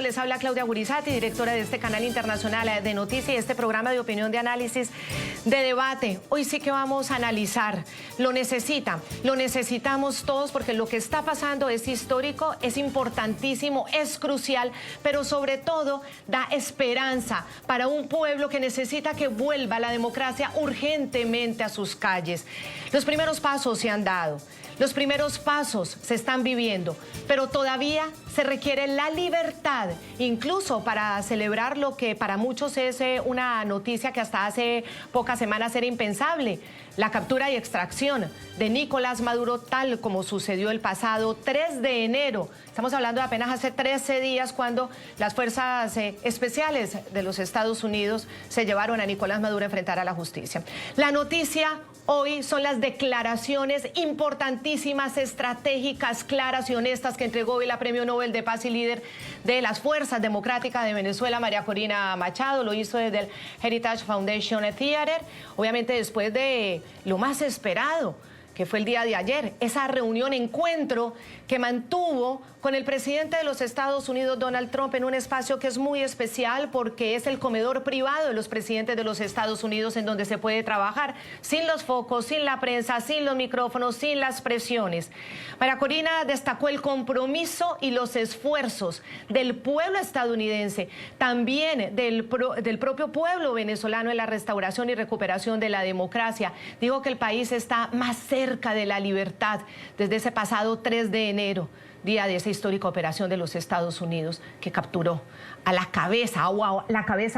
les habla Claudia Gurizati, directora de este canal internacional de noticias y este programa de opinión, de análisis, de debate. Hoy sí que vamos a analizar. Lo necesitamos todos porque lo que está pasando es histórico, es importantísimo, es crucial, pero sobre todo da esperanza para un pueblo que necesita que vuelva la democracia urgentemente a sus calles. Los primeros pasos se han dado. Los primeros pasos se están viviendo, pero todavía se requiere la libertad, incluso para celebrar lo que para muchos es una noticia que hasta hace pocas semanas era impensable, la captura y extracción de Nicolás Maduro, tal como sucedió el pasado 3 de enero. Estamos hablando de apenas hace 13 días cuando las fuerzas especiales de los Estados Unidos se llevaron a Nicolás Maduro a enfrentar a la justicia. La noticia hoy son las declaraciones importantísimas, estratégicas, claras y honestas que entregó hoy la Premio Nobel de Paz y líder de las Fuerzas Democráticas de Venezuela, María Corina Machado. Lo hizo desde el Heritage Foundation Theater, obviamente después de lo más esperado, que fue el día de ayer, esa reunión, encuentro que mantuvo con el presidente de los Estados Unidos, Donald Trump, en un espacio que es muy especial porque es el comedor privado de los presidentes de los Estados Unidos, en donde se puede trabajar sin los focos, sin la prensa, sin los micrófonos, sin las presiones. María Corina destacó el compromiso y los esfuerzos del pueblo estadounidense, también del propio pueblo venezolano en la restauración y recuperación de la democracia. Dijo que el país está más cerca de la libertad desde ese pasado 3 de enero, día de esa histórica operación de los Estados Unidos que capturó a la cabeza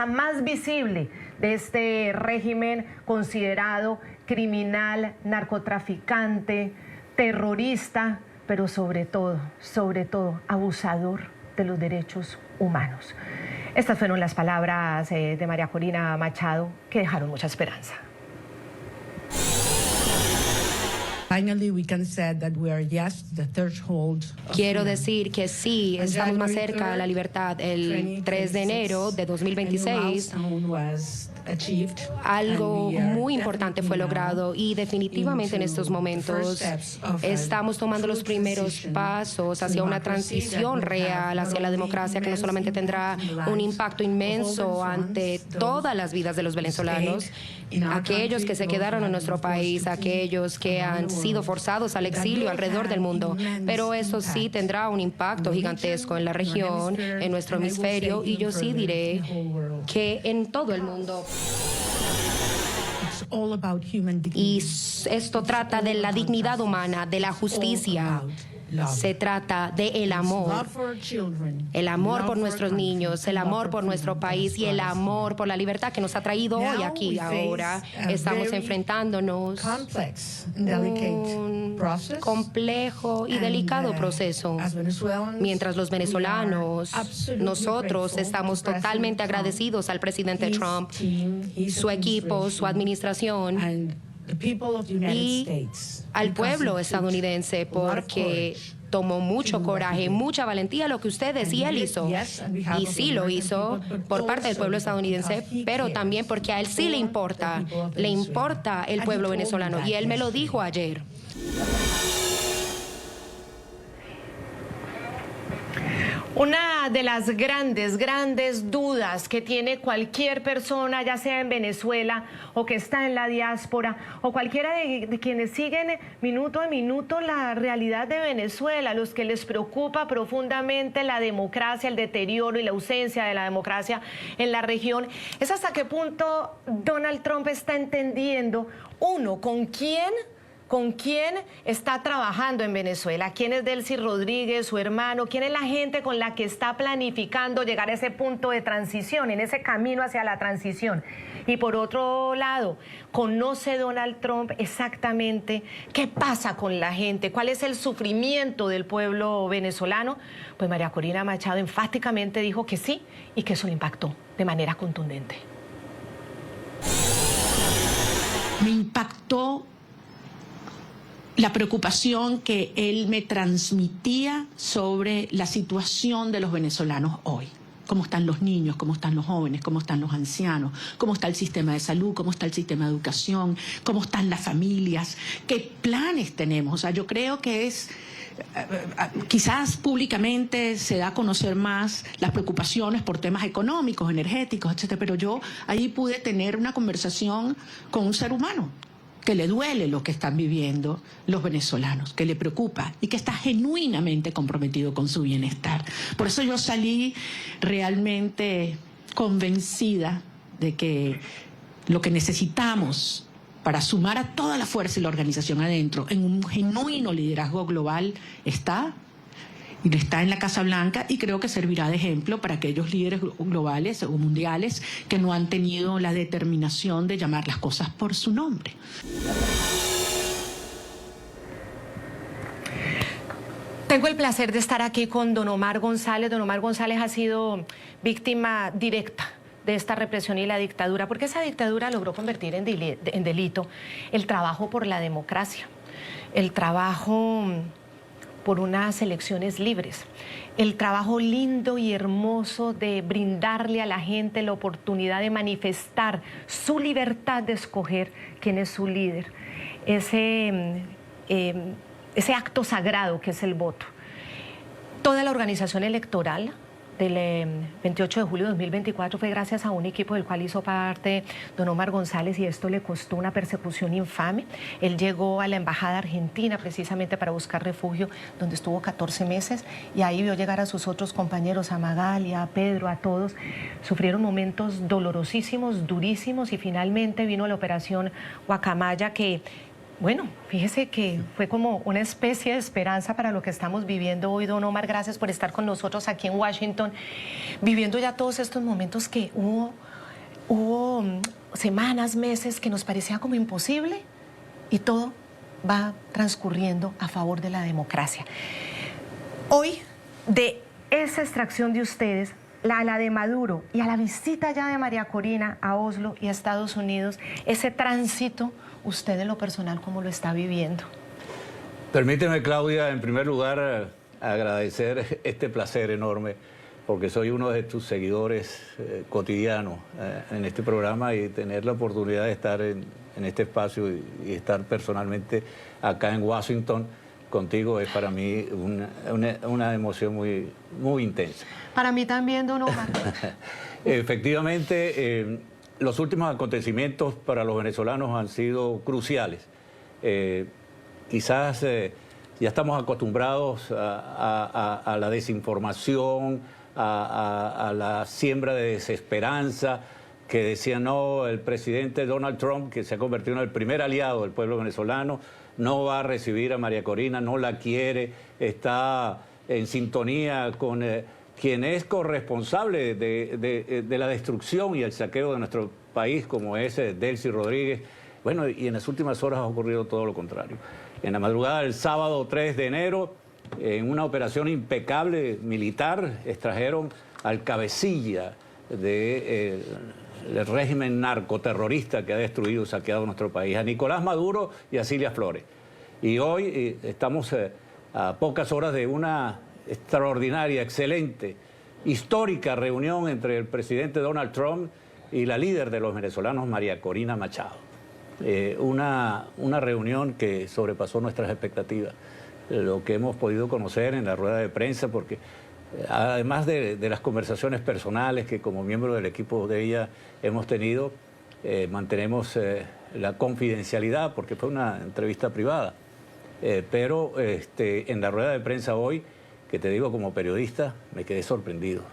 más visible de este régimen considerado criminal, narcotraficante, terrorista, pero sobre todo, abusador de los derechos humanos. Estas fueron las palabras de María Corina Machado que dejaron mucha esperanza. Quiero decir que sí, estamos más cerca de la libertad. El 3 de enero de 2026, algo muy importante fue logrado y definitivamente en estos momentos estamos tomando los primeros pasos hacia una transición real hacia la democracia que no solamente tendrá un impacto inmenso ante todas las vidas de los venezolanos, aquellos que se quedaron en nuestro país, aquellos que han sido forzados al exilio alrededor del mundo, pero eso sí tendrá un impacto gigantesco en la región, en nuestro hemisferio, y yo sí diré que en todo el mundo. Y esto trata de la dignidad humana, de la justicia. Se trata de el amor por nuestros niños, el amor por nuestro país y el amor por la libertad que nos ha traído hoy aquí. Ahora estamos enfrentándonos a un complejo y delicado proceso. Mientras los venezolanos, nosotros estamos totalmente agradecidos al presidente Trump, su equipo, su administración y al pueblo estadounidense, porque tomó mucho coraje, mucha valentía lo que ustedes y él hizo. Y sí lo hizo por parte del pueblo estadounidense, pero también porque a él sí le importa el pueblo venezolano. Y él me lo dijo ayer. Una de las grandes dudas que tiene cualquier persona, ya sea en Venezuela o que está en la diáspora, o cualquiera de quienes siguen minuto a minuto la realidad de Venezuela, los que les preocupa profundamente la democracia, el deterioro y la ausencia de la democracia en la región, es hasta qué punto Donald Trump está entendiendo, uno, con quién está trabajando en Venezuela, quién es Delcy Rodríguez, su hermano, quién es la gente con la que está planificando llegar a ese punto de transición, en ese camino hacia la transición. Y por otro lado, ¿conoce Donald Trump exactamente qué pasa con la gente? ¿Cuál es el sufrimiento del pueblo venezolano? Pues María Corina Machado enfáticamente dijo que sí y que eso le impactó de manera contundente. Me impactó la preocupación que él me transmitía sobre la situación de los venezolanos hoy. Cómo están los niños, cómo están los jóvenes, cómo están los ancianos, cómo está el sistema de salud, cómo está el sistema de educación, cómo están las familias, qué planes tenemos. O sea, yo creo que es quizás públicamente se da a conocer más las preocupaciones por temas económicos, energéticos, etcétera, pero yo ahí pude tener una conversación con un ser humano que le duele lo que están viviendo los venezolanos, que le preocupa y que está genuinamente comprometido con su bienestar. Por eso yo salí realmente convencida de que lo que necesitamos para sumar a toda la fuerza y la organización adentro en un genuino liderazgo global está en la Casa Blanca, y creo que servirá de ejemplo para aquellos líderes globales o mundiales que no han tenido la determinación de llamar las cosas por su nombre. Tengo el placer de estar aquí con don Omar González. Don Omar González ha sido víctima directa de esta represión y la dictadura, porque esa dictadura logró convertir en delito el trabajo por la democracia, el trabajo por unas elecciones libres, el trabajo lindo y hermoso de brindarle a la gente la oportunidad de manifestar su libertad de escoger quién es su líder, ese acto sagrado que es el voto. Toda la organización electoral del 28 de julio de 2024 fue gracias a un equipo del cual hizo parte don Omar González, y esto le costó una persecución infame. Él llegó a la embajada argentina precisamente para buscar refugio, donde estuvo 14 meses, y ahí vio llegar a sus otros compañeros, a Magali, a Pedro, a todos. Sufrieron momentos dolorosísimos, durísimos, y finalmente vino la operación Guacamaya, que bueno, fíjese que fue como una especie de esperanza para lo que estamos viviendo hoy. Don Omar, gracias por estar con nosotros aquí en Washington, viviendo ya todos estos momentos que hubo semanas, meses que nos parecía como imposible, y todo va transcurriendo a favor de la democracia. Hoy, de esa extracción de ustedes, la de Maduro, y a la visita ya de María Corina a Oslo y a Estados Unidos, ese tránsito, usted en lo personal, ¿cómo lo está viviendo? Permíteme, Claudia, en primer lugar, agradecer este placer enorme, porque soy uno de tus seguidores cotidianos en este programa, y tener la oportunidad de estar en este espacio y estar personalmente acá en Washington contigo es para mí una emoción muy intensa. Para mí también, don Omar. Efectivamente, los últimos acontecimientos para los venezolanos han sido cruciales. Quizás ya estamos acostumbrados a la desinformación, a la siembra de desesperanza, que decían, no, el presidente Donald Trump, que se ha convertido en el primer aliado del pueblo venezolano, no va a recibir a María Corina, no la quiere, está en sintonía con quien es corresponsable de la destrucción y el saqueo de nuestro país, como es Delcy Rodríguez. Bueno, y en las últimas horas ha ocurrido todo lo contrario. En la madrugada del sábado 3 de enero, en una operación impecable militar, extrajeron al cabecilla del régimen narcoterrorista que ha destruido y saqueado nuestro país, a Nicolás Maduro y a Cilia Flores. Y hoy estamos a pocas horas de una extraordinaria, excelente, histórica reunión entre el presidente Donald Trump y la líder de los venezolanos, María Corina Machado. Una reunión que sobrepasó nuestras expectativas. Lo que hemos podido conocer en la rueda de prensa, porque además de las conversaciones personales que como miembro del equipo de ella hemos tenido, mantenemos la confidencialidad porque fue una entrevista privada. Pero en la rueda de prensa hoy, que te digo como periodista, me quedé sorprendido.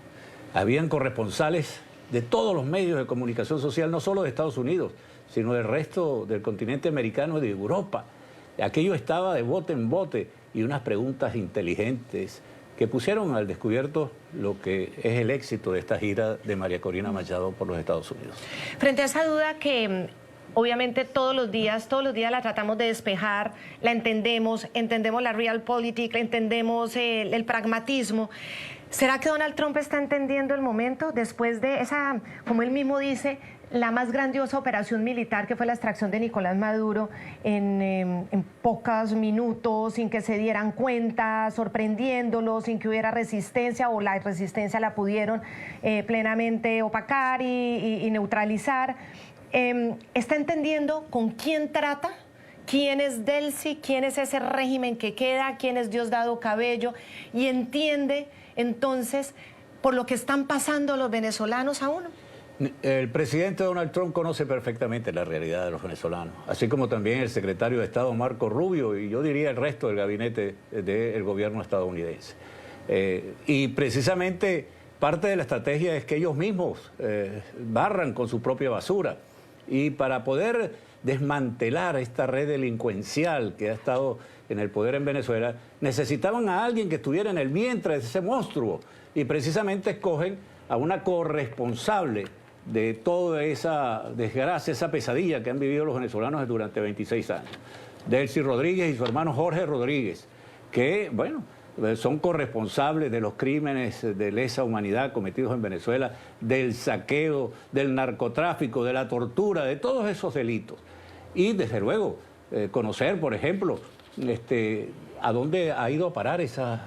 Habían corresponsales de todos los medios de comunicación social, no solo de Estados Unidos, sino del resto del continente americano y de Europa. Aquello estaba de bote en bote, y unas preguntas inteligentes que pusieron al descubierto lo que es el éxito de esta gira de María Corina Machado por los Estados Unidos. Frente a esa duda que obviamente todos los días la tratamos de despejar, la entendemos la realpolitik, entendemos el pragmatismo. ¿Será que Donald Trump está entendiendo el momento después de esa, como él mismo dice, la más grandiosa operación militar que fue la extracción de Nicolás Maduro en pocos minutos, sin que se dieran cuenta, sorprendiéndolo, sin que hubiera resistencia, o la resistencia la pudieron plenamente opacar y neutralizar? ¿Está entendiendo con quién trata? quién es Delcy, quién es ese régimen que queda, quién es Diosdado Cabello, y entiende entonces por lo que están pasando los venezolanos aún. El presidente Donald Trump conoce perfectamente la realidad de los venezolanos, así como también el secretario de Estado Marco Rubio y yo diría el resto del gabinete del gobierno estadounidense. Y precisamente parte de la estrategia es que ellos mismos barran con su propia basura. Y para poder desmantelar esta red delincuencial que ha estado en el poder en Venezuela, necesitaban a alguien que estuviera en el vientre de ese monstruo. Y precisamente escogen a una corresponsable de toda esa desgracia, esa pesadilla que han vivido los venezolanos durante 26 años. Delcy Rodríguez y su hermano Jorge Rodríguez, que, bueno, son corresponsables de los crímenes de lesa humanidad cometidos en Venezuela, del saqueo, del narcotráfico, de la tortura, de todos esos delitos. Y, desde luego, conocer, por ejemplo, a dónde ha ido a parar esas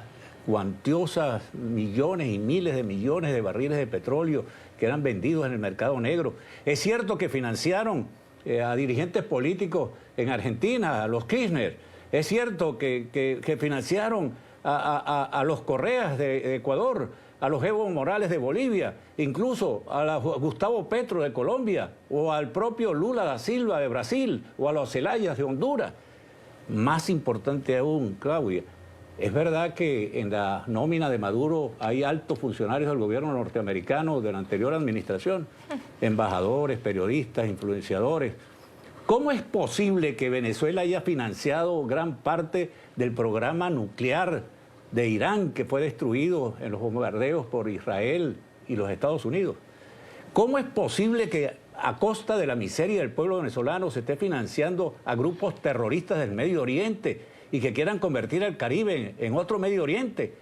cuantiosas millones y miles de millones de barriles de petróleo que eran vendidos en el mercado negro. Es cierto que financiaron a dirigentes políticos en Argentina, a los Kirchner. Es cierto que financiaron a los Correas de Ecuador, a los Evo Morales de Bolivia, incluso a Gustavo Petro de Colombia, o al propio Lula da Silva de Brasil, o a los Zelayas de Honduras. Más importante aún, Claudia, es verdad que en la nómina de Maduro hay altos funcionarios del gobierno norteamericano de la anterior administración, embajadores, periodistas, influenciadores. ¿Cómo es posible que Venezuela haya financiado gran parte del programa nuclear de Irán que fue destruido en los bombardeos por Israel y los Estados Unidos? ¿Cómo es posible que a costa de la miseria del pueblo venezolano se esté financiando a grupos terroristas del Medio Oriente y que quieran convertir al Caribe en otro Medio Oriente?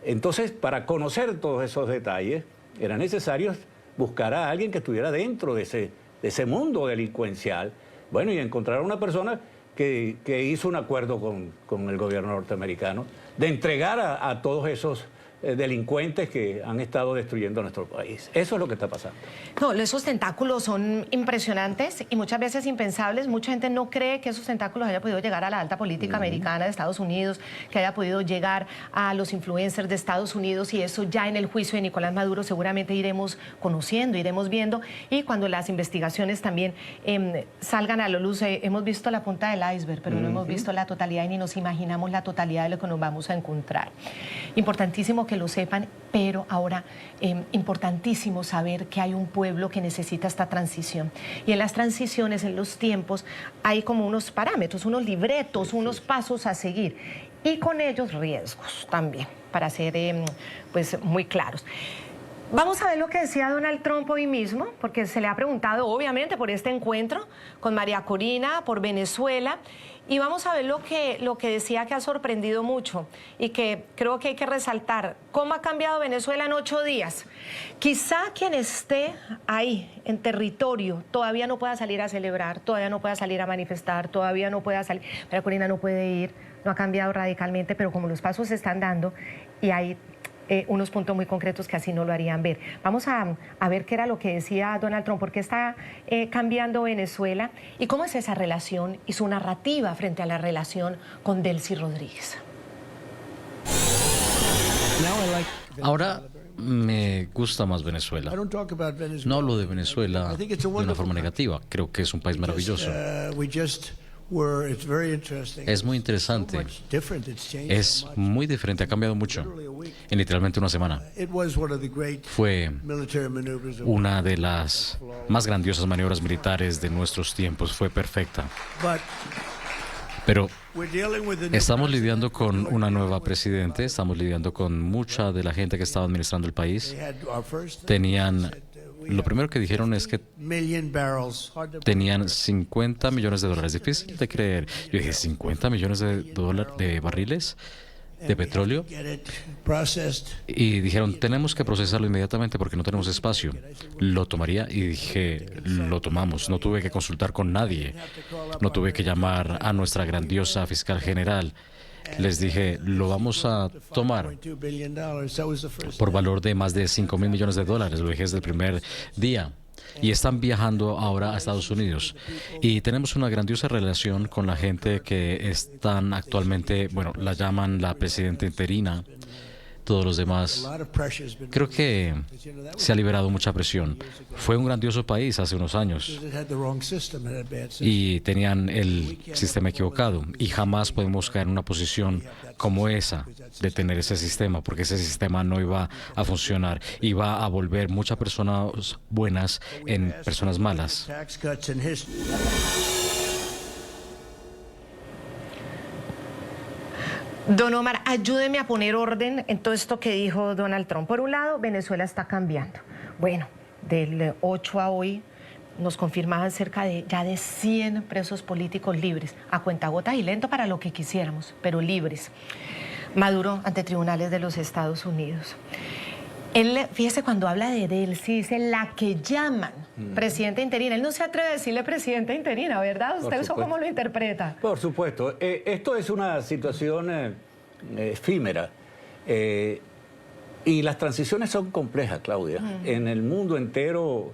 Entonces, para conocer todos esos detalles, era necesario buscar a alguien que estuviera dentro de ese mundo delincuencial. Bueno, y encontrar a una persona que hizo un acuerdo con el gobierno norteamericano de entregar a todos esos delincuentes que han estado destruyendo nuestro país. Eso es lo que está pasando. No, esos tentáculos son impresionantes y muchas veces impensables. Mucha gente no cree que esos tentáculos hayan podido llegar a la alta política americana de Estados Unidos, que haya podido llegar a los influencers de Estados Unidos, y eso ya en el juicio de Nicolás Maduro seguramente iremos conociendo, iremos viendo, y cuando las investigaciones también salgan a la luz. Hemos visto la punta del iceberg, pero no hemos visto la totalidad y ni nos imaginamos la totalidad de lo que nos vamos a encontrar. Importantísimo que lo sepan, pero ahora importantísimo saber que hay un pueblo que necesita esta transición. Y en las transiciones, en los tiempos, hay como unos parámetros, unos libretos, unos pasos a seguir. Y con ellos riesgos también, para ser pues muy claros. Vamos a ver lo que decía Donald Trump hoy mismo, porque se le ha preguntado obviamente por este encuentro con María Corina, por Venezuela, y vamos a ver lo que decía, que ha sorprendido mucho y que creo que hay que resaltar. ¿Cómo ha cambiado Venezuela en 8 días? Quizá quien esté ahí en territorio todavía no pueda salir a celebrar, todavía no pueda salir a manifestar, todavía no pueda salir. María Corina no puede ir, no ha cambiado radicalmente, pero como los pasos se están dando y hay unos puntos muy concretos que así no lo harían ver. Vamos a ver qué era lo que decía Donald Trump, por qué está cambiando Venezuela y cómo es esa relación y su narrativa frente a la relación con Delcy Rodríguez. Ahora me gusta más Venezuela. No hablo de Venezuela de una forma negativa. Creo que es un país maravilloso. Es muy interesante. Es muy diferente, ha cambiado mucho en literalmente una semana. Fue una de las más grandiosas maniobras militares de nuestros tiempos, fue perfecta. Pero estamos lidiando con una nueva presidente, estamos lidiando con mucha de la gente que estaba administrando el país. Lo primero que dijeron es que tenían 50 millones de dólares. Difícil de creer. Yo dije, ¿50 millones de barriles de petróleo? Y dijeron, tenemos que procesarlo inmediatamente porque no tenemos espacio. Lo tomaría y dije, lo tomamos. No tuve que consultar con nadie. No tuve que llamar a nuestra grandiosa fiscal general. Les dije, lo vamos a tomar por valor de más de $5,000 millones. Lo dije desde el primer día. y están viajando ahora a Estados Unidos. Y tenemos una grandiosa relación con la gente que están actualmente, bueno, la llaman la presidenta interina. Todos los demás. Creo que se ha liberado mucha presión. Fue un grandioso país hace unos años y tenían el sistema equivocado, y jamás podemos caer en una posición como esa de tener ese sistema, porque ese sistema no iba a funcionar, iba a volver muchas personas buenas en personas malas. Don Omar, ayúdeme a poner orden en todo esto que dijo Donald Trump. Por un lado, Venezuela está cambiando. Bueno, del 8 a hoy nos confirmaban cerca de 100 presos políticos libres, a cuentagotas y lento para lo que quisiéramos, pero libres. Maduro ante tribunales de los Estados Unidos. Él, fíjese, cuando habla de Delcy, dice la que llaman presidenta interina. Él no se atreve a decirle presidenta interina, ¿verdad? ¿Usted eso cómo lo interpreta? Por supuesto. Esto es una situación efímera. Y las transiciones son complejas, Claudia. En el mundo entero,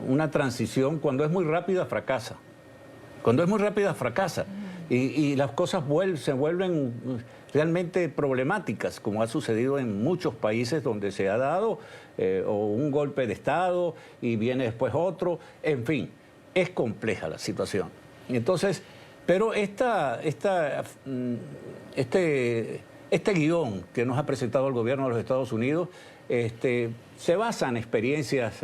una transición, cuando es muy rápida, fracasa. Cuando es muy rápida, fracasa. Y las cosas se vuelven realmente problemáticas, como ha sucedido en muchos países donde se ha dado o un golpe de Estado y viene después otro. En fin, es compleja la situación. Entonces, pero este guión que nos ha presentado el gobierno de los Estados Unidos se basa en experiencias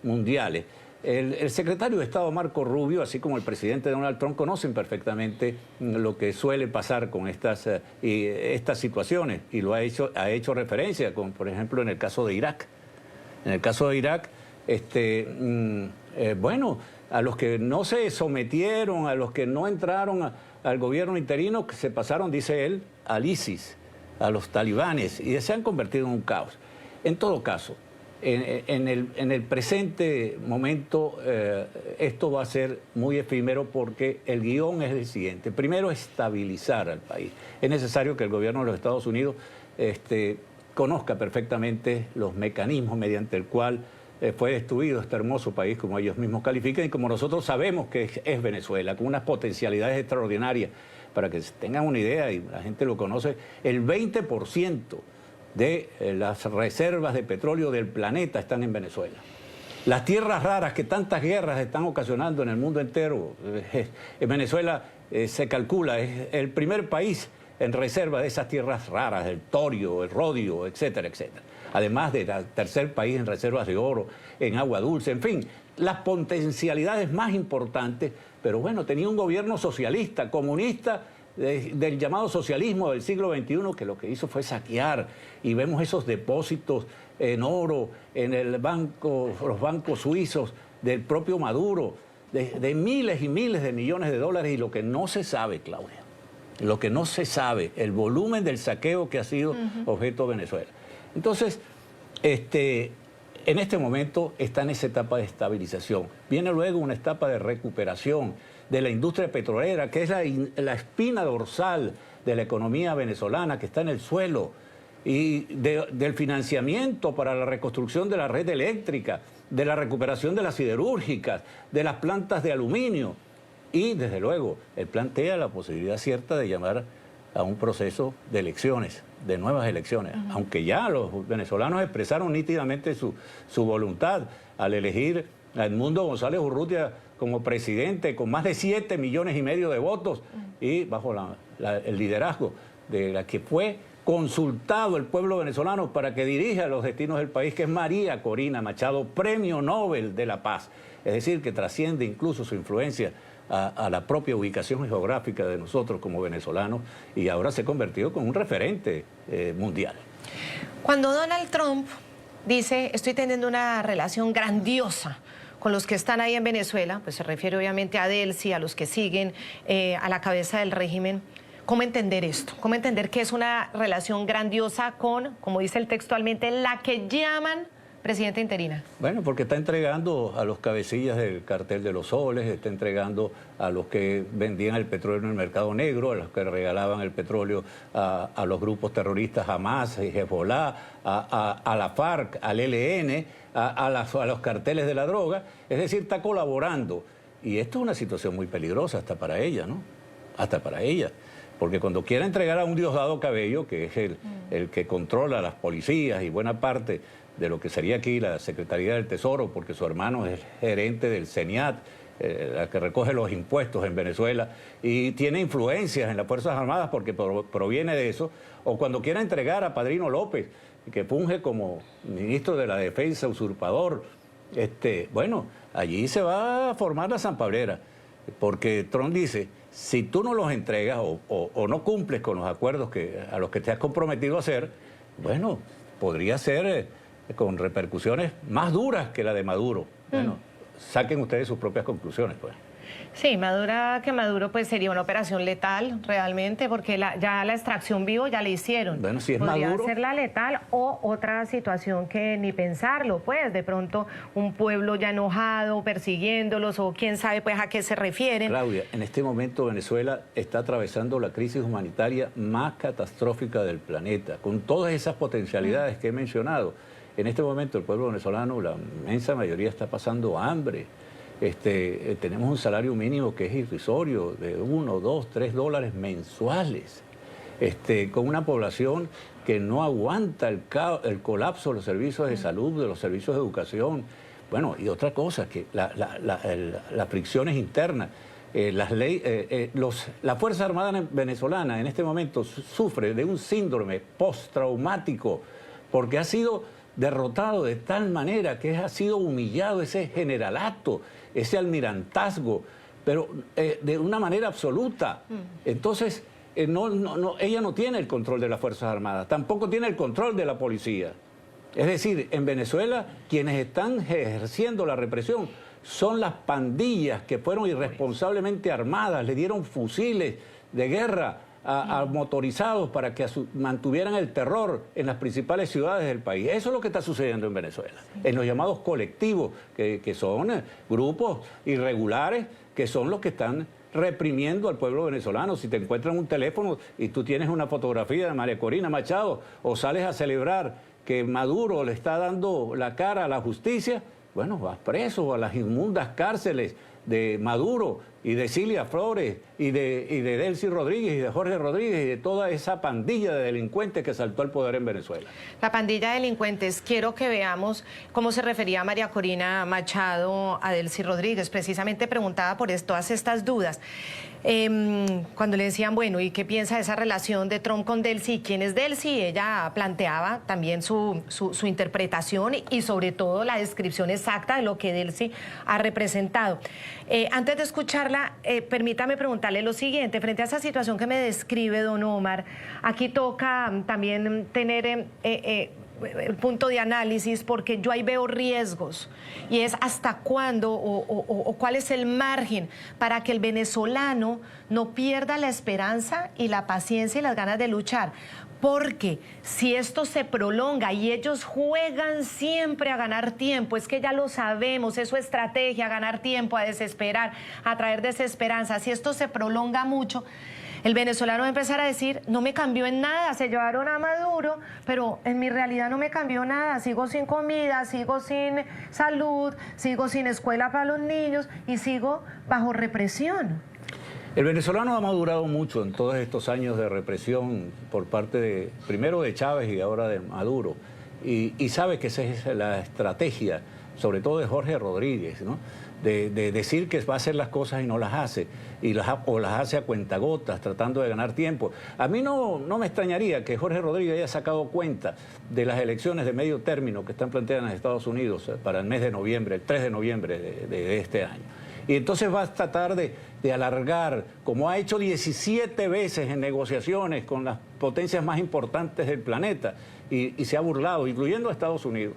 mundiales. El secretario de Estado Marco Rubio, así como el presidente Donald Trump, conocen perfectamente lo que suele pasar con estas situaciones, y lo ha hecho referencia, con, por ejemplo, en el caso de Irak. En el caso de Irak, bueno, a los que no se sometieron, a los que no entraron al gobierno interino, que se pasaron, dice él, al ISIS, a los talibanes, y se han convertido en un caos. En todo caso, en el presente momento esto va a ser muy efímero, porque el guión es el siguiente. Primero, estabilizar al país. Es necesario que el gobierno de los Estados Unidos conozca perfectamente los mecanismos mediante el cual fue destruido este hermoso país, como ellos mismos califican, y como nosotros sabemos que es Venezuela, con unas potencialidades extraordinarias. Para que tengan una idea, y la gente lo conoce, el 20% de las reservas de petróleo del planeta están en Venezuela. Las tierras raras que tantas guerras están ocasionando en el mundo entero, en Venezuela se calcula, es el primer país en reserva de esas tierras raras, el torio, el rodio, etcétera, etcétera. Además del tercer país en reservas de oro, en agua dulce, en fin, las potencialidades más importantes. Pero bueno, tenía un gobierno socialista, comunista, del llamado socialismo del siglo XXI, que lo que hizo fue saquear, y vemos esos depósitos en oro en los bancos suizos del propio Maduro, de miles y miles de millones de dólares, y lo que no se sabe, Claudia, lo que no se sabe, el volumen del saqueo que ha sido objeto de Venezuela. Entonces, en este momento está en esa etapa de estabilización. Viene luego una etapa de recuperación de la industria petrolera, que es la espina dorsal de la economía venezolana, que está en el suelo, y del financiamiento para la reconstrucción de la red eléctrica, de la recuperación de las siderúrgicas, de las plantas de aluminio. Y, desde luego, él plantea la posibilidad cierta de llamar a un proceso de elecciones, de nuevas elecciones, aunque ya los venezolanos expresaron nítidamente su voluntad al elegir a Edmundo González Urrutia como presidente, con más de 7,5 millones de votos, y bajo el liderazgo de la que fue consultado el pueblo venezolano para que dirija los destinos del país, que es María Corina Machado, Premio Nobel de la Paz. Es decir, que trasciende incluso su influencia a la propia ubicación geográfica de nosotros como venezolanos, y ahora se ha convertido en un referente mundial. Cuando Donald Trump dice, estoy teniendo una relación grandiosa con los que están ahí en Venezuela, pues se refiere obviamente a Delcy, a los que siguen a la cabeza del régimen. ¿Cómo entender esto? ¿Cómo entender que es una relación grandiosa con, como dice el textualmente, la que llaman presidenta interina? Bueno, porque está entregando a los cabecillas del cartel de los soles, está entregando a los que vendían el petróleo en el mercado negro, a los que regalaban el petróleo a los grupos terroristas Hamas y Hezbollah, a la FARC, al ELN, a los carteles de la droga. Es decir, está colaborando. Y esto es una situación muy peligrosa hasta para ella, ¿no? Hasta para ella. Porque cuando quiera entregar a un Diosdado Cabello, que es el que controla a las policías y buena parte de lo que sería aquí la Secretaría del Tesoro, porque su hermano es el gerente del CENIAT, la que recoge los impuestos en Venezuela, y tiene influencias en las Fuerzas Armadas porque proviene de eso, o cuando quiera entregar a Padrino López, que funge como ministro de la Defensa, usurpador, bueno, allí se va a formar la Sanpablera, porque Trump dice, si tú no los entregas o no cumples con los acuerdos a los que te has comprometido a hacer, bueno, podría ser con repercusiones más duras que la de Maduro. Bueno, saquen ustedes sus propias conclusiones, pues. Sí, Maduro pues sería una operación letal realmente, porque ya la extracción vivo ya le hicieron. Bueno, si es Podría Maduro, ser la letal o otra situación que ni pensarlo, pues de pronto un pueblo ya enojado, persiguiéndolos o quién sabe pues a qué se refieren. Claudia, en este momento Venezuela está atravesando la crisis humanitaria más catastrófica del planeta, con todas esas potencialidades que he mencionado. En este momento el pueblo venezolano, la inmensa mayoría, está pasando hambre. Tenemos un salario mínimo que es irrisorio, de 1, 2, 3 dólares mensuales, con una población que no aguanta el colapso de los servicios de salud, de los servicios de educación. Bueno, y otra cosa, que las fricciones internas, la Fuerza Armada venezolana en este momento sufre de un síndrome postraumático porque ha sido derrotado de tal manera que ha sido humillado ese generalato, ese almirantazgo, pero de una manera absoluta. Entonces, ella no tiene el control de las Fuerzas Armadas, tampoco tiene el control de la policía. Es decir, en Venezuela quienes están ejerciendo la represión son las pandillas que fueron irresponsablemente armadas, le dieron fusiles de guerra a motorizados para que mantuvieran el terror en las principales ciudades del país. Eso es lo que está sucediendo en Venezuela, en los llamados colectivos, que son grupos irregulares, que son los que están reprimiendo al pueblo venezolano. Si te encuentran un teléfono y tú tienes una fotografía de María Corina Machado o sales a celebrar que Maduro le está dando la cara a la justicia, bueno, vas preso a las inmundas cárceles de Maduro y de Cilia Flores y de Delcy Rodríguez y de Jorge Rodríguez y de toda esa pandilla de delincuentes que saltó al poder en Venezuela. La pandilla de delincuentes, quiero que veamos cómo se refería María Corina Machado a Delcy Rodríguez, precisamente preguntada por todas estas dudas. Cuando le decían, bueno, ¿y qué piensa de esa relación de Trump con Delcy? ¿Quién es Delcy? Ella planteaba también su interpretación y sobre todo la descripción exacta de lo que Delcy ha representado. Antes de escucharla, permítame preguntarle lo siguiente. Frente a esa situación que me describe don Omar, aquí toca también tener el punto de análisis, porque yo ahí veo riesgos, y es hasta cuándo o cuál es el margen para que el venezolano no pierda la esperanza y la paciencia y las ganas de luchar. Porque si esto se prolonga y ellos juegan siempre a ganar tiempo, es que ya lo sabemos, es su estrategia, ganar tiempo, a desesperar, a traer desesperanza. Si esto se prolonga mucho, el venezolano va a empezar a decir, no me cambió en nada, se llevaron a Maduro, pero en mi realidad no me cambió nada, sigo sin comida, sigo sin salud, sigo sin escuela para los niños y sigo bajo represión. El venezolano ha madurado mucho en todos estos años de represión por parte primero de Chávez y ahora de Maduro, y sabe que esa es la estrategia, sobre todo de Jorge Rodríguez, ¿no? De decir que va a hacer las cosas y no las hace, o las hace a cuentagotas, tratando de ganar tiempo. A mí no me extrañaría que Jorge Rodríguez haya sacado cuenta de las elecciones de medio término que están planteadas en Estados Unidos para el mes de noviembre, el 3 de noviembre de este año. Y entonces va a tratar de alargar, como ha hecho 17 veces en negociaciones con las potencias más importantes del planeta, y se ha burlado, incluyendo a Estados Unidos.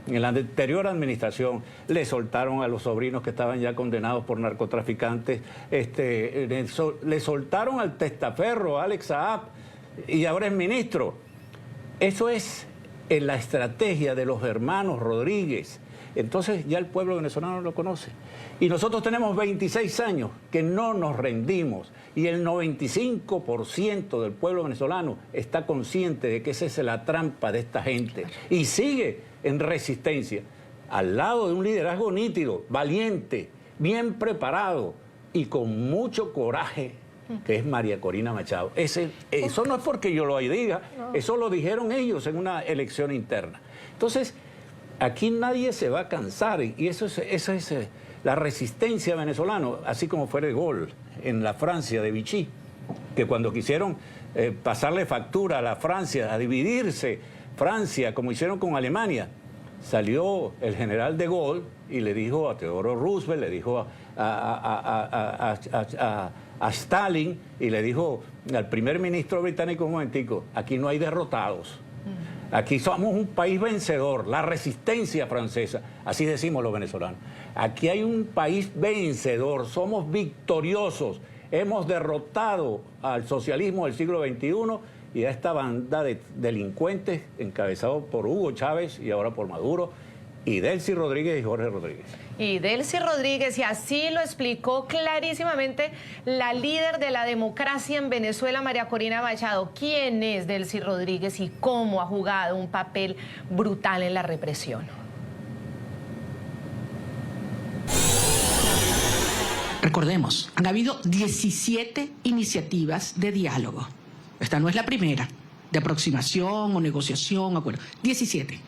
En la anterior administración le soltaron a los sobrinos que estaban ya condenados por narcotraficantes, le soltaron al testaferro, Alex Saab, y ahora es ministro. Eso es en la estrategia de los hermanos Rodríguez. Entonces ya el pueblo venezolano lo conoce. Y nosotros tenemos 26 años que no nos rendimos. Y el 95% del pueblo venezolano está consciente de que esa es la trampa de esta gente. Y sigue en resistencia, al lado de un liderazgo nítido, valiente, bien preparado y con mucho coraje, que es María Corina Machado. Eso no es porque yo lo diga, eso lo dijeron ellos en una elección interna. Entonces, aquí nadie se va a cansar, y eso es la resistencia venezolana, así como fue de Gaulle en la Francia de Vichy, que cuando quisieron pasarle factura a la Francia, a dividirse Francia, como hicieron con Alemania, salió el general de Gaulle y le dijo a Theodore Roosevelt, le dijo a Stalin y le dijo al primer ministro británico: un momentico, aquí no hay derrotados. Aquí somos un país vencedor, la resistencia francesa, así decimos los venezolanos. Aquí hay un país vencedor, somos victoriosos, hemos derrotado al socialismo del siglo XXI y a esta banda de delincuentes encabezados por Hugo Chávez y ahora por Maduro, y Delcy Rodríguez y Jorge Rodríguez. Y Delcy Rodríguez, y así lo explicó clarísimamente la líder de la democracia en Venezuela, María Corina Machado. ¿Quién es Delcy Rodríguez y cómo ha jugado un papel brutal en la represión? Recordemos, han habido 17 iniciativas de diálogo. Esta no es la primera, de aproximación o negociación, acuerdo. 17.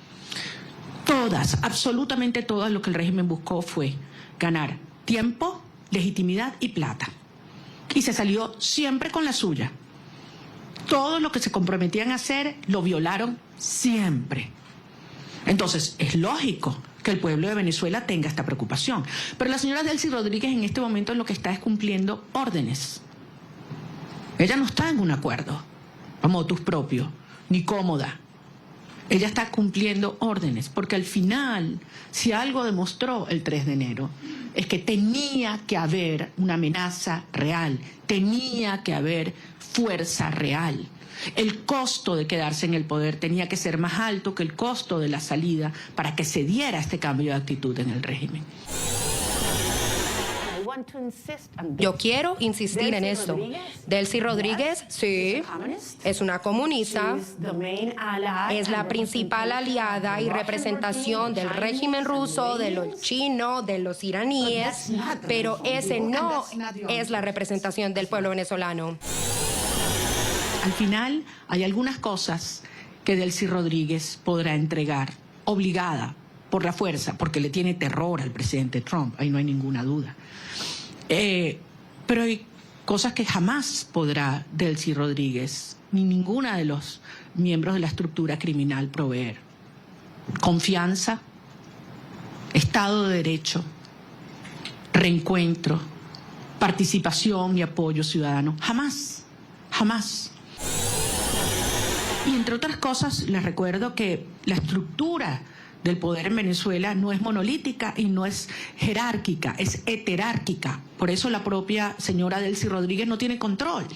Todas, absolutamente todas, lo que el régimen buscó fue ganar tiempo, legitimidad y plata. Y se salió siempre con la suya. Todo lo que se comprometían a hacer lo violaron siempre. Entonces, es lógico que el pueblo de Venezuela tenga esta preocupación. Pero la señora Delcy Rodríguez en este momento lo que está es cumpliendo órdenes. Ella no está en un acuerdo a motus propio, ni cómoda. Ella está cumpliendo órdenes, porque al final, si algo demostró el 3 de enero, es que tenía que haber una amenaza real, tenía que haber fuerza real. El costo de quedarse en el poder tenía que ser más alto que el costo de la salida para que se diera este cambio de actitud en el régimen. Yo quiero insistir en esto. Delcy Rodríguez, sí, es una comunista, es la principal aliada y representación del régimen ruso, de los chinos, de los iraníes, pero ese no es la representación del pueblo venezolano. Al final, hay algunas cosas que Delcy Rodríguez podrá entregar, obligada por la fuerza, porque le tiene terror al presidente Trump, ahí no hay ninguna duda. Pero hay cosas que jamás podrá Delcy Rodríguez, ni ninguna de los miembros de la estructura criminal proveer. Confianza, Estado de Derecho, reencuentro, participación y apoyo ciudadano. Jamás, jamás. Y entre otras cosas, les recuerdo que la estructura del poder en Venezuela no es monolítica y no es jerárquica, es heterárquica. Por eso la propia señora Delcy Rodríguez no tiene control.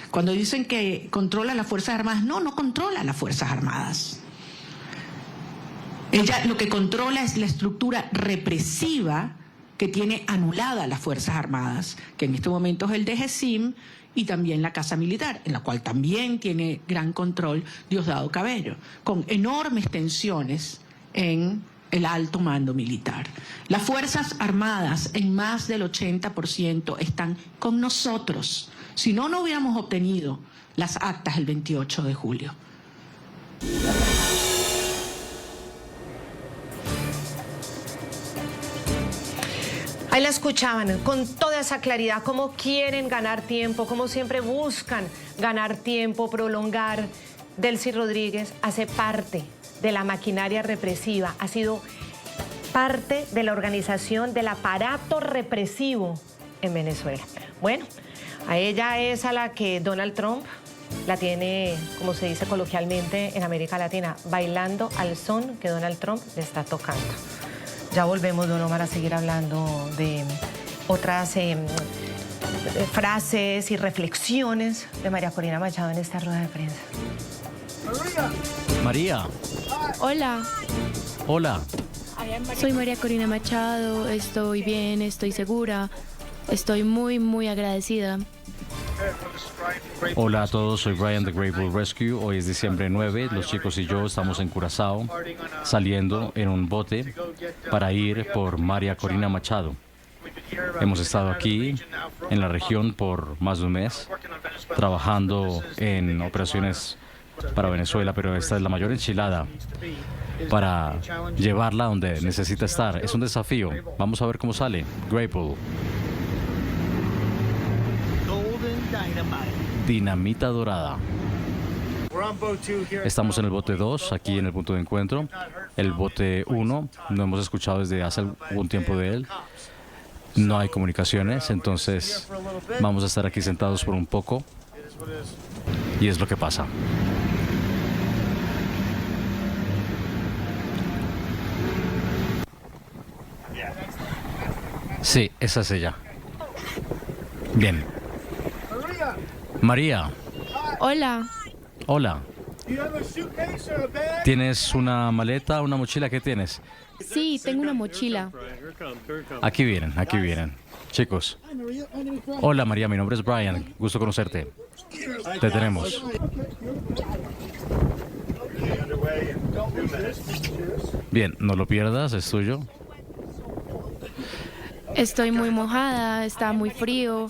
Cuando dicen que controla las Fuerzas Armadas, no controla las Fuerzas Armadas. Ella lo que controla es la estructura represiva que tiene anulada las Fuerzas Armadas, que en este momento es el DGCIM y también la Casa Militar, en la cual también tiene gran control Diosdado Cabello, con enormes tensiones en el alto mando militar. Las Fuerzas Armadas en más del 80% están con nosotros. Si no, no hubiéramos obtenido las actas el 28 de julio. Ahí la escuchaban con toda esa claridad, cómo quieren ganar tiempo, cómo siempre buscan ganar tiempo, prolongar. Delcy Rodríguez hace parte de la maquinaria represiva, ha sido parte de la organización del aparato represivo en Venezuela. Bueno, a ella es a la que Donald Trump la tiene, como se dice coloquialmente en América Latina, bailando al son que Donald Trump le está tocando. Ya volvemos, don Omar, a seguir hablando de otras frases y reflexiones de María Corina Machado en esta rueda de prensa. María. Hola, Hola. soy María Corina Machado, estoy bien, estoy segura, estoy muy, muy agradecida. Hola a todos, soy Brian de Great Bull Rescue. Hoy es diciembre 9, los chicos y yo estamos en Curazao, saliendo en un bote para ir por María Corina Machado. Hemos estado aquí en la región por más de un mes, trabajando en operaciones para Venezuela, pero esta es la mayor enchilada para llevarla donde necesita estar. Es un desafío. Vamos a ver cómo sale. Great Bull. Dinamita dorada. Estamos en el bote 2, aquí en el punto de encuentro. El bote 1, no hemos escuchado desde hace algún tiempo de él. No hay comunicaciones, entonces vamos a estar aquí sentados por un poco. Y es lo que pasa. Sí, esa es ella. Bien. María. Hola, Hola. ¿Tienes una maleta, una mochila? ¿Qué tienes? sí, tengo una mochila. Aquí vienen, aquí vienen. Chicos. Hola María, mi nombre es Brian. Gusto conocerte. Te tenemos. Bien, no lo pierdas, es tuyo. Estoy muy mojada, está muy frío.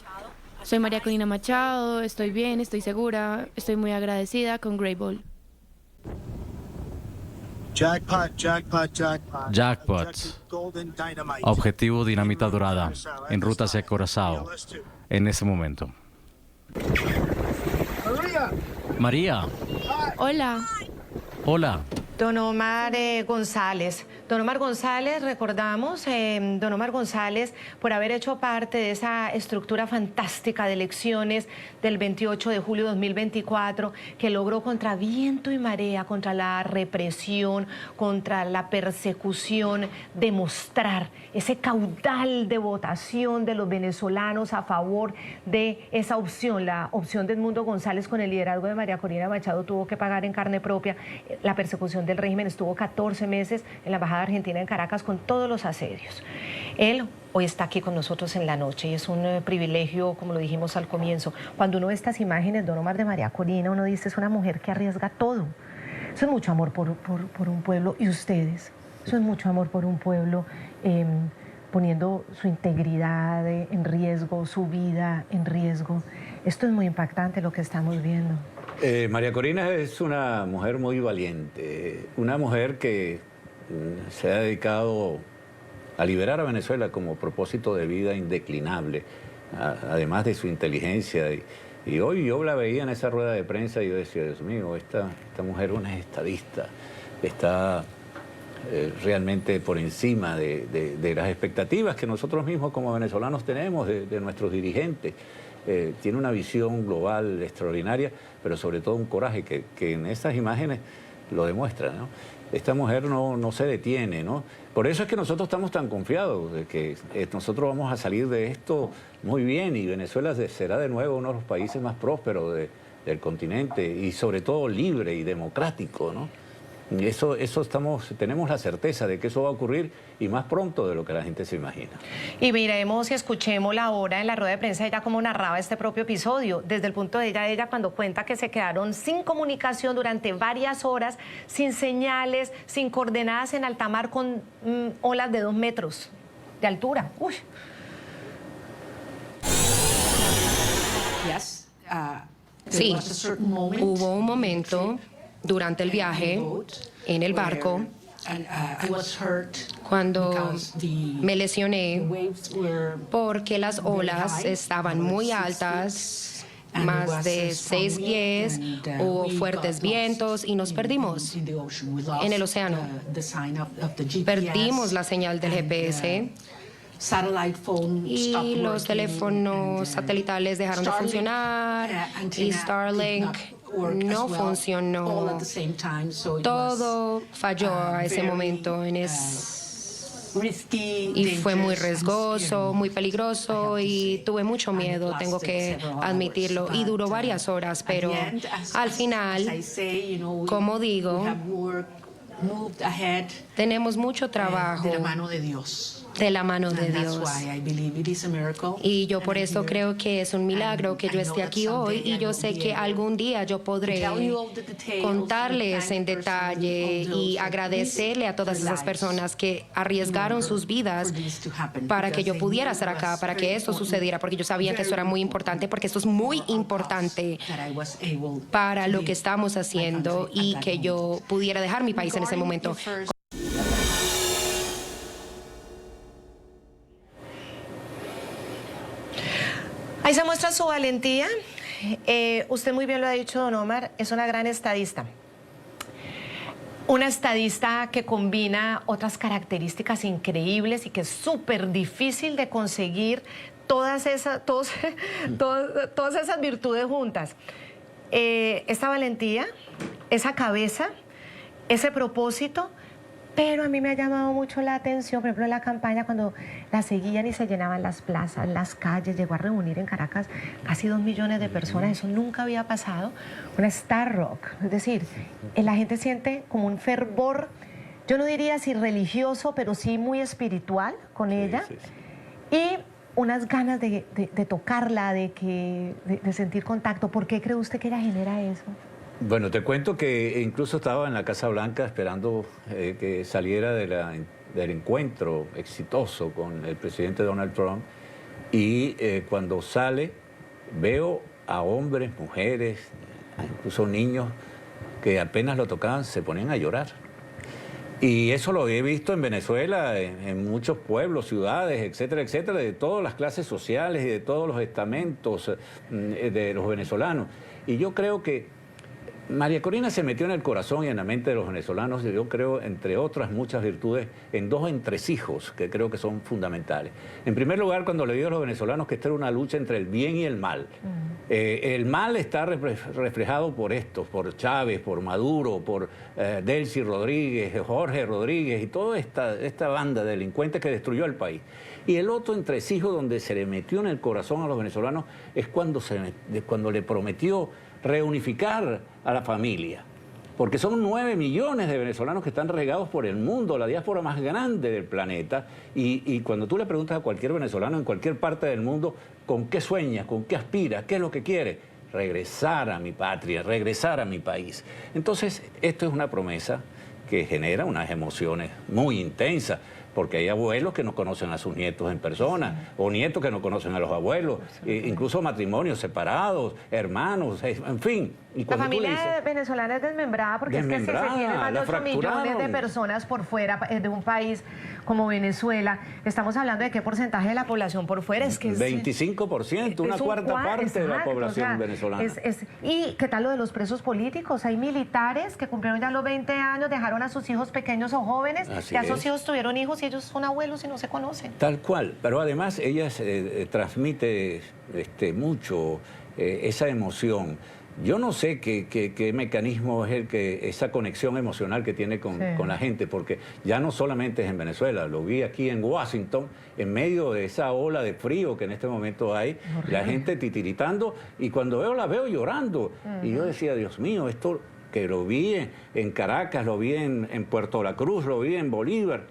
Soy María Corina Machado, estoy bien, estoy segura, estoy muy agradecida con Great Bull. Jackpot, jackpot, jackpot. Jackpot. Golden dynamite. Objetivo dinamita dorada. En ruta hacia Curazao. En este momento. María. Hola, Hola. Don Omar González. Don Omar González, recordamos, don Omar González, por haber hecho parte de esa estructura fantástica de elecciones del 28 de julio de 2024, que logró contra viento y marea, contra la represión, contra la persecución, demostrar ese caudal de votación de los venezolanos a favor de esa opción, la opción de Edmundo González con el liderazgo de María Corina Machado. Tuvo que pagar en carne propia la persecución del régimen. Estuvo 14 meses en la Embajada Argentina en Caracas con todos los asedios. Él hoy está aquí con nosotros en la noche y es un privilegio, como lo dijimos al comienzo. Cuando uno ve estas imágenes, don Omar, de María Corina, uno dice, es una mujer que arriesga todo. Eso es mucho amor por un pueblo. ¿Y ustedes? Eso es mucho amor por un pueblo, poniendo su integridad en riesgo, su vida en riesgo. Esto es muy impactante lo que estamos viendo. María Corina es una mujer muy valiente, una mujer que se ha dedicado a liberar a Venezuela como propósito de vida indeclinable, además de su inteligencia. Y hoy yo la veía en esa rueda de prensa y yo decía, Dios mío, esta mujer es una estadista, está realmente por encima de las expectativas que nosotros mismos como venezolanos tenemos de nuestros dirigentes. Tiene una visión global extraordinaria, pero sobre todo un coraje que en estas imágenes lo demuestra, ¿no? Esta mujer no se detiene, ¿no? Por eso es que nosotros estamos tan confiados de que nosotros vamos a salir de esto muy bien y Venezuela será de nuevo uno de los países más prósperos del continente y sobre todo libre y democrático, ¿no? Eso tenemos la certeza de que eso va a ocurrir y más pronto de lo que la gente se imagina. Y miremos y escuchemos ahora en la rueda de prensa ella cómo narraba este propio episodio, desde el punto de ella cuando cuenta que se quedaron sin comunicación durante varias horas, sin señales, sin coordenadas en alta mar con olas de 2 metros de altura. Uy. Sí, hubo un momento durante el viaje en el barco cuando me lesioné porque las olas estaban muy altas, más de 6 pies, hubo fuertes vientos y nos perdimos en el océano. Perdimos la señal del GPS y los teléfonos satelitales dejaron de funcionar y Starlink no funcionó. Todo falló a ese momento, en Y fue muy riesgoso, muy peligroso y tuve mucho miedo, tengo que admitirlo. Y duró varias horas, pero al final, como digo, tenemos mucho trabajo de la mano de Dios. De la mano de Dios. Y yo por eso creo que es un milagro que yo esté aquí hoy, y yo sé que algún día yo podré contarles en detalle y agradecerle a todas esas personas que arriesgaron sus vidas para que yo pudiera estar acá, para que esto sucediera, porque yo sabía que esto era muy importante, porque esto es muy importante para lo que estamos haciendo y que yo pudiera dejar mi país en ese momento. Ahí se muestra su valentía. Usted muy bien lo ha dicho, don Omar, es una gran estadista. Una estadista que combina otras características increíbles y que es súper difícil de conseguir todas esas virtudes juntas. Esta valentía, esa cabeza, ese propósito. Pero a mí me ha llamado mucho la atención, por ejemplo, en la campaña, cuando la seguían y se llenaban las plazas, las calles, llegó a reunir en Caracas casi 2 millones de personas, eso nunca había pasado. Una Star Rock, es decir, la gente siente como un fervor, yo no diría si religioso, pero sí muy espiritual con ella, y unas ganas de tocarla, de sentir contacto. ¿Por qué cree usted que ella genera eso? Bueno, te cuento que incluso estaba en la Casa Blanca esperando que saliera del encuentro exitoso con el presidente Donald Trump, y cuando sale veo a hombres, mujeres, incluso niños que apenas lo tocaban se ponían a llorar. Y eso lo he visto en Venezuela, en muchos pueblos, ciudades, etcétera, etcétera, de todas las clases sociales y de todos los estamentos de los venezolanos. Y yo creo que María Corina se metió en el corazón y en la mente de los venezolanos, yo creo, entre otras muchas virtudes, en 2 entresijos que creo que son fundamentales. En primer lugar, cuando le digo a los venezolanos que esta era una lucha entre el bien y el mal. El mal está reflejado por estos, por Chávez, por Maduro, por Delcy Rodríguez, Jorge Rodríguez y toda esta banda de delincuentes que destruyó el país. Y el otro entresijo donde se le metió en el corazón a los venezolanos es cuando le prometió reunificar a la familia, porque son 9 millones de venezolanos que están regados por el mundo, la diáspora más grande del planeta, y cuando tú le preguntas a cualquier venezolano en cualquier parte del mundo con qué sueña, con qué aspira, qué es lo que quiere, regresar a mi patria, regresar a mi país. Entonces, esto es una promesa que genera unas emociones muy intensas, porque hay abuelos que no conocen a sus nietos en persona, o nietos que no conocen a los abuelos, incluso matrimonios separados, hermanos, en fin. Y la familia venezolana es desmembrada porque es que se tienen más de 8 millones de personas por fuera de un país como Venezuela. Estamos hablando de qué porcentaje de la población por fuera. Es que es 25%, una cuarta parte de la población venezolana. ¿Y qué tal lo de los presos políticos? Hay militares que cumplieron ya los 20 años, dejaron a sus hijos pequeños o jóvenes, ya sus hijos tuvieron hijos y ellos son abuelos y no se conocen. Tal cual, pero además ella transmite mucho esa emoción. Yo no sé qué mecanismo es esa conexión emocional que tiene con la gente, porque ya no solamente es en Venezuela, lo vi aquí en Washington, en medio de esa ola de frío que en este momento hay, la gente titiritando, y cuando la veo llorando, y yo decía, Dios mío, esto que lo vi en Caracas, lo vi en Puerto La Cruz, lo vi en Bolívar,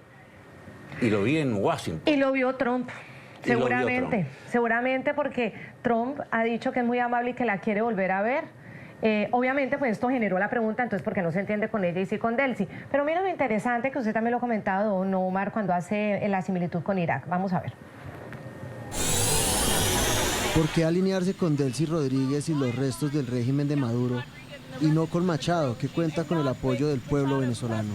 y lo vi en Washington. Y lo vio Trump. Seguramente porque Trump ha dicho que es muy amable y que la quiere volver a ver. Obviamente, pues esto generó la pregunta, entonces, ¿por qué no se entiende con ella y sí con Delcy? Pero mira lo interesante que usted también lo ha comentado, don Omar, cuando hace la similitud con Irak. Vamos a ver. ¿Por qué alinearse con Delcy Rodríguez y los restos del régimen de Maduro y no con Machado, que cuenta con el apoyo del pueblo venezolano?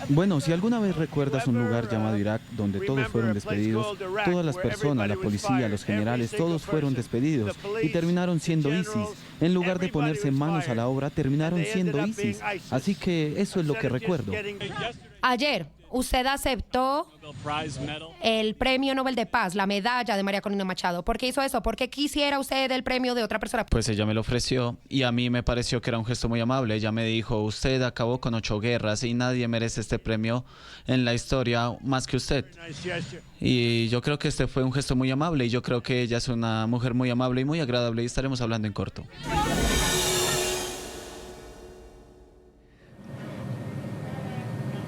Bueno, si alguna vez recuerdas un lugar llamado Irak donde todos fueron despedidos, todas las personas, la policía, los generales, todos fueron despedidos y terminaron siendo ISIS. En lugar de ponerse manos a la obra, terminaron siendo ISIS. Así que eso es lo que recuerdo. Ayer, usted aceptó el Premio Nobel de Paz, la medalla de María Corina Machado. ¿Por qué hizo eso? ¿Por qué quisiera usted el premio de otra persona? Pues ella me lo ofreció y a mí me pareció que era un gesto muy amable. Ella me dijo, usted acabó con 8 guerras y nadie merece este premio en la historia más que usted. Y yo creo que este fue un gesto muy amable y yo creo que ella es una mujer muy amable y muy agradable y estaremos hablando en corto.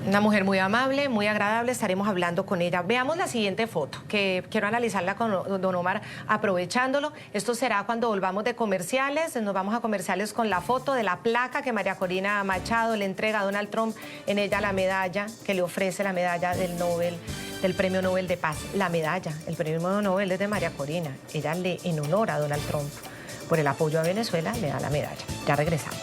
Una mujer muy amable, muy agradable, estaremos hablando con ella. Veamos la siguiente foto, que quiero analizarla con don Omar, aprovechándolo. Esto será cuando volvamos de comerciales, nos vamos a comerciales con la foto de la placa que María Corina Machado le entrega a Donald Trump, en ella la medalla que le ofrece, la medalla del Nobel, del Premio Nobel de Paz. La medalla, el Premio Nobel es de María Corina, ella le en honor a Donald Trump por el apoyo a Venezuela le da la medalla. Ya regresamos.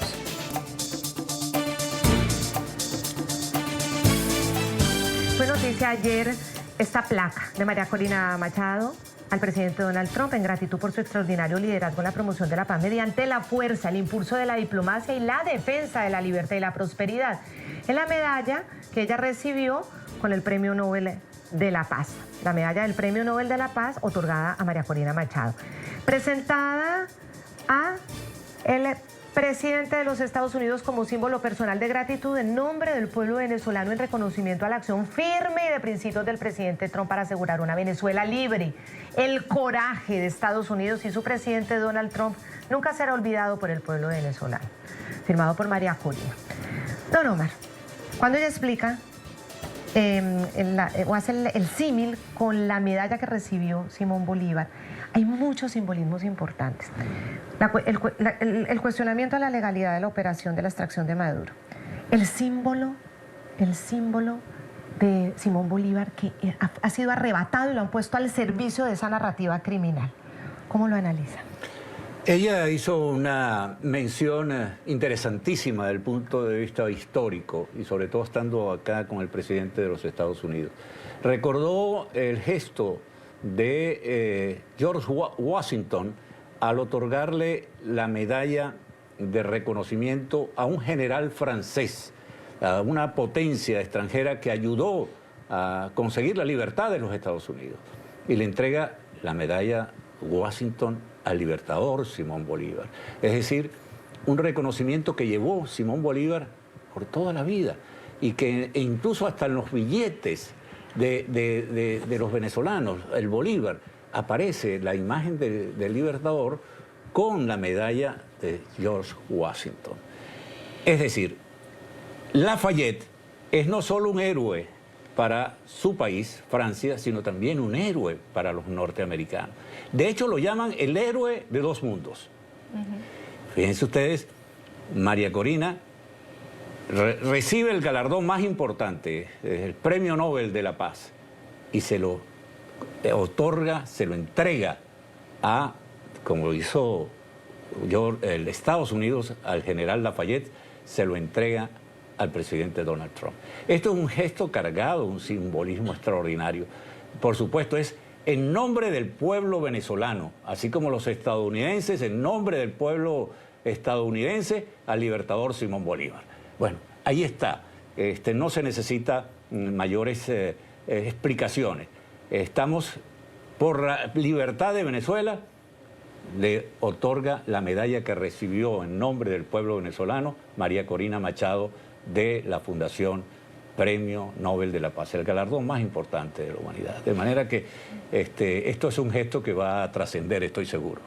Fue noticia ayer esta placa de María Corina Machado al presidente Donald Trump en gratitud por su extraordinario liderazgo en la promoción de la paz mediante la fuerza, el impulso de la diplomacia y la defensa de la libertad y la prosperidad. Es la medalla que ella recibió con el Premio Nobel de la Paz, la medalla del Premio Nobel de la Paz otorgada a María Corina Machado, presentada a el presidente de los Estados Unidos como símbolo personal de gratitud en nombre del pueblo venezolano en reconocimiento a la acción firme y de principios del presidente Trump para asegurar una Venezuela libre. El coraje de Estados Unidos y su presidente Donald Trump nunca será olvidado por el pueblo venezolano. Firmado por María Corina. Don Omar, cuando ella explica o hace el símil con la medalla que recibió Simón Bolívar, hay muchos simbolismos importantes. El cuestionamiento a la legalidad de la operación de la extracción de Maduro. El símbolo de Simón Bolívar que ha sido arrebatado y lo han puesto al servicio de esa narrativa criminal. ¿Cómo lo analiza? Ella hizo una mención interesantísima desde el punto de vista histórico y sobre todo estando acá con el presidente de los Estados Unidos. Recordó el gesto de George Washington al otorgarle la medalla de reconocimiento a un general francés, a una potencia extranjera que ayudó a conseguir la libertad de los Estados Unidos. Y le entrega la medalla Washington al libertador Simón Bolívar. Es decir, un reconocimiento que llevó Simón Bolívar por toda la vida y que incluso hasta en los billetes de los venezolanos, el Bolívar, aparece la imagen del libertador con la medalla de George Washington. Es decir, Lafayette es no solo un héroe para su país, Francia, sino también un héroe para los norteamericanos. De hecho, lo llaman el héroe de dos mundos. Fíjense ustedes, María Corina recibe el galardón más importante, el Premio Nobel de la Paz, y se lo otorga, se lo entrega a, como lo hizo el Estados Unidos, al general Lafayette, se lo entrega al presidente Donald Trump. Esto es un gesto cargado, un simbolismo extraordinario. Por supuesto, es en nombre del pueblo venezolano, así como los estadounidenses, en nombre del pueblo estadounidense, al libertador Simón Bolívar. Bueno, ahí está. No se necesita mayores explicaciones. Estamos por la libertad de Venezuela, le otorga la medalla que recibió en nombre del pueblo venezolano María Corina Machado de la Fundación Premio Nobel de la Paz, el galardón más importante de la humanidad. De manera que esto es un gesto que va a trascender, estoy seguro.